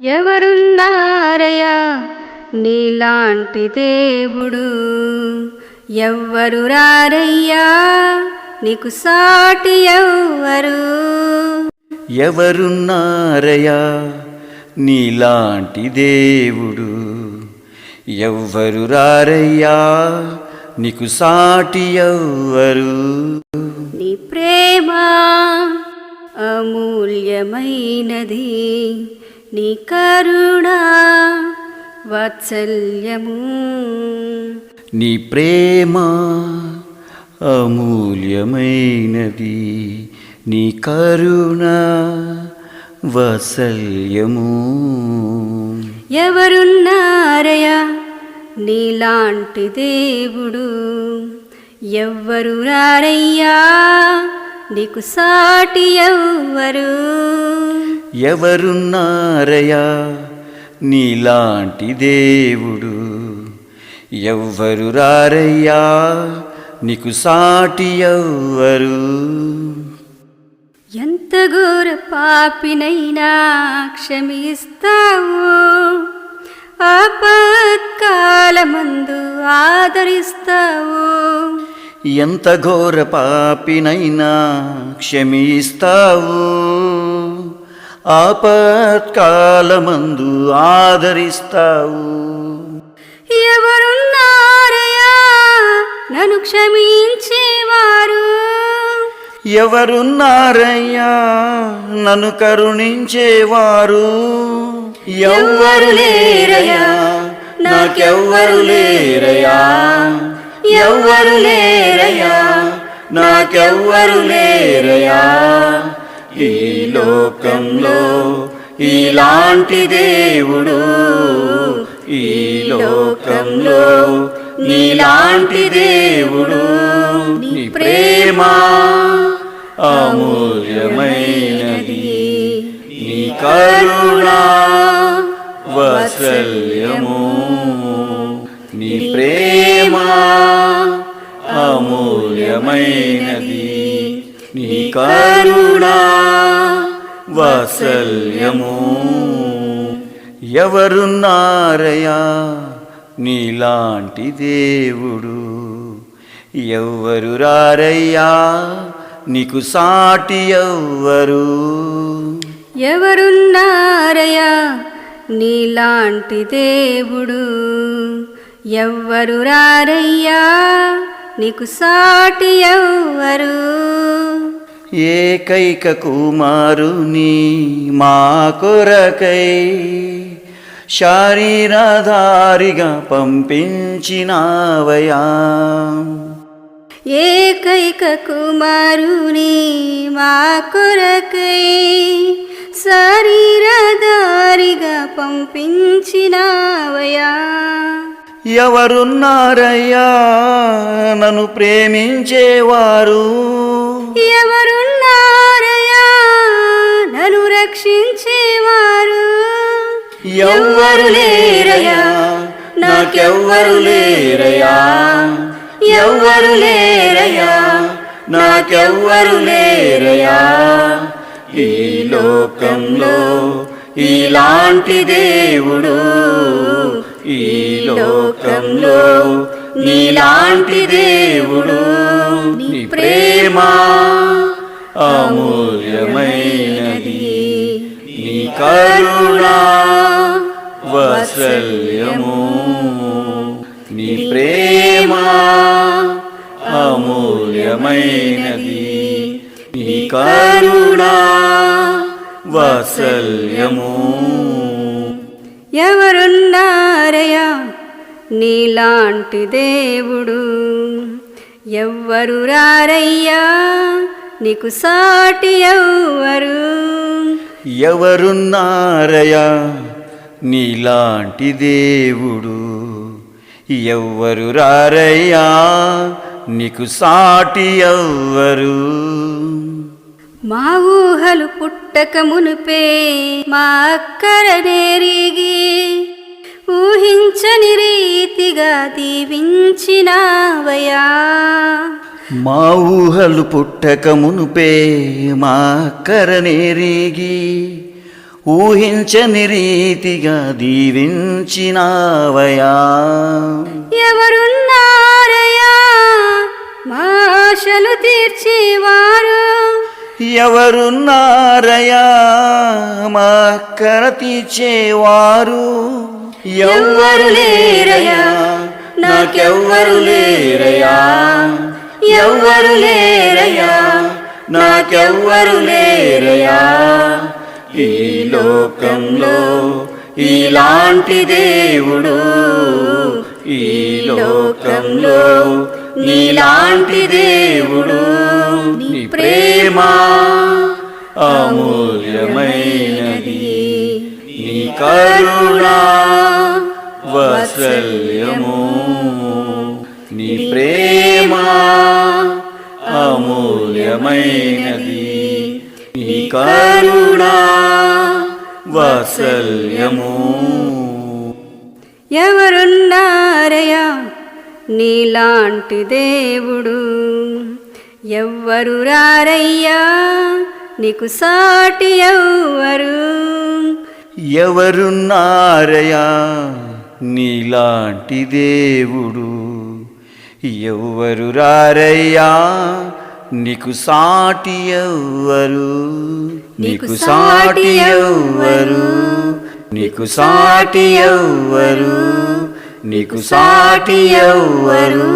ఎవరున్నారయ్యా నీలాంటి దేవుడు? ఎవ్వరు రారయ్యా నీకు సాటి ఎవ్వరు? ఎవరున్నారయ్యా నీలాంటి దేవుడు? ఎవ్వరు రారయ్యా నీకు సాటి ఎవ్వరు? నీ ప్రేమ అమూల్యమైనది, నీ కరుణ వాత్సల్యము. నీ ప్రేమ అమూల్యమైనది, నీ కరుణ వాత్సల్యము. ఎవరున్నారయ్యా నీలాంటి దేవుడు? ఎవ్వరు రారయ్యా నీకు సాటి ఎవ్వరు? ఎవరున్నారయ్యా నీలాంటి దేవుడు? ఎవ్వరు రారయ్యా నీకు సాటి ఎవ్వరు? ఎంత ఘోర పాపినైనా క్షమిస్తావు, ఆపత్కాలమందు ఆదరిస్తావు. ఎంత ఘోర పాపినైనా క్షమిస్తావు, ఆపత్కాలమందు ఆదరిస్తావు. ఎవరున్నారయ్యా నన్ను క్షమించేవారు? ఎవరున్నారయ్యా నన్ను కరుణించేవారు? ఎవ్వరు లేరయ్యా, నాకెవ్వరు లేరయ్యా. ఎవ్వరు లేరయ్యా, నాకెవ్వరు లేరయ్యా. ఈ లోకంలో ఇలాంటి దేవుడు, ఈ లోకంలో నీలాంటి దేవుడు. నీ ప్రేమ అమూల్యమైనది, నీ కరుణ వాత్సల్యము. నీ ప్రేమ అమూల్యమైనది, నీ కరుణ వాత్సల్యము. ఎవరున్నారయ్యా నీలాంటి దేవుడు? ఎవ్వరు రారయ్యా నీకు సాటి ఎవ్వరు? ఎవరున్నారయ్యా నీలాంటి దేవుడు? ఎవ్వరు రారయ్యా నీకు సాటి ఎవ్వరు? ఏకైక కుమారుని మా కొరకై శరీరధారిగా పంపించినావయా. ఏకైక కుమారుని మా కొరకై శరీరధారిగా పంపించినావయా. ఎవరున్నారయ్యా నన్ను ప్రేమించేవారు? ఎవరున్నారయ్యా నన్ను రక్షించేవారు? ఎవ్వరు లేరయ్యా, నాకెవ్వరు లేరయ్యా. ఎవ్వరు లేరయ్యా, నాకెవ్వరు లేరయ్యా. ఈ లోకంలో ఇలాంటి దేవుడు, ఈ లోకంలో నీలాంటి దేవుడు. నీ ప్రేమ అమూల్యమైనది, నీ కరుణ వాత్సల్యము. నీ ప్రేమ అమూల్యమైనది, నీ కరుణ వాత్సల్యము. ఎవరున్నారయ్యా నీలాంటి దేవుడు? ఎవ్వరు రారయ్యా నీకు సాటి ఎవ్వరు? ఎవరున్నారయ్యా నీలాంటి దేవుడు? ఎవ్వరు రారయ్యా నీకు సాటి ఎవ్వరు? మా ఊహలు పుట్టక మునుపే మా అక్కరనేరిగి ఊహించని రీతిగా దీవించినావయా. మా ఊహలు పుట్టక మునుపే మా కరనేరిగి ఊహించని రీతిగా దీవించినావయా. ఎవరున్నారయ్యా మా ఆశలు తీర్చేవారు, ఎవరున్నారయా మా అక్కర తీర్చేవారు. ఎవ్వరు లేరయ్యా నాకెవ్వరు లేరయ్యా, ఎవ్వరు లేరయ్యా నాకెవ్వరు లేరయ్యా. ఈ లోకంలో ఇలాంటి దేవుడు, ఈ లోకంలో నీలాంటి దేవుడు. నీ ప్రేమ అమూల్యమైనది, నీ కరుణ వాత్సల్యము. నీ ప్రేమ అమూల్యమైనది, నీ కరుణ వాత్సల్యము. ఎవరున్నారయ్యా నీలాంటి దేవుడు, ఎవ్వరు రారయ్యా నీకు సాటి ఎవ్వరు. ఎవరున్నారయా నీలాంటి దేవుడు, ఎవ్వరు రారయ్యా నీకు సాటి ఎవ్వరు. నీకు సాటి ఎవ్వరు, నీకు సాటి ఎవ్వరు, నీకు సాటి ఎవ్వరు.